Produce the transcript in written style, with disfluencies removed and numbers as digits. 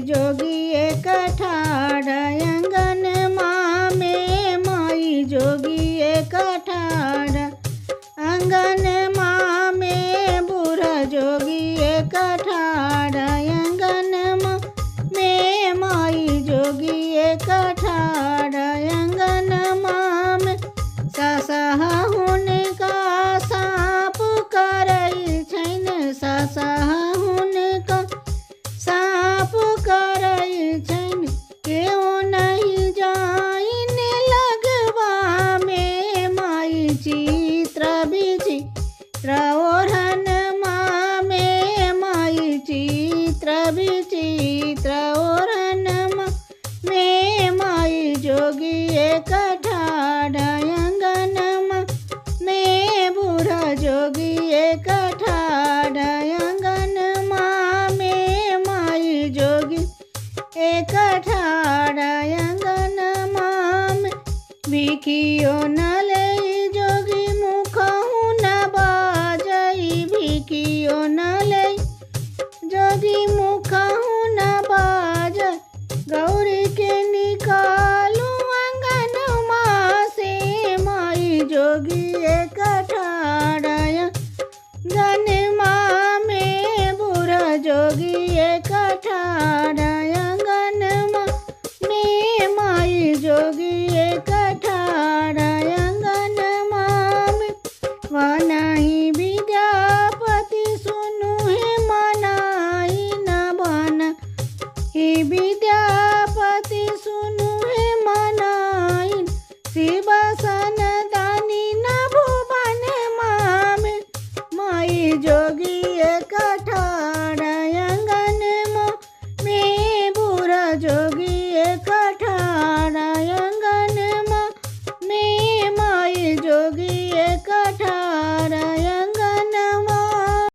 जोगी एक ठाड़ आंगन में माई जोगी एक ठाड़ आंगन में बूढ़ा जोगी एक ठाड़ आंगन में माई जोगी एक ठाड़ आंगन में सासाहुन का साप करई छैन सासाहुन का साप करई छैन केओ नहीं जाइन लगवा में माई चित्र विचित्र ओढ़न में माई चित्र विचित्र ओढ़न में माई जोगी एक ठाड़ आंगन में बूढ़ा जोगी एक ठाड़ आंगन में माई जोगी एक ठाड़ आंगन में भिखियो न ले जोगी मुखहु न बाजई भिखियो न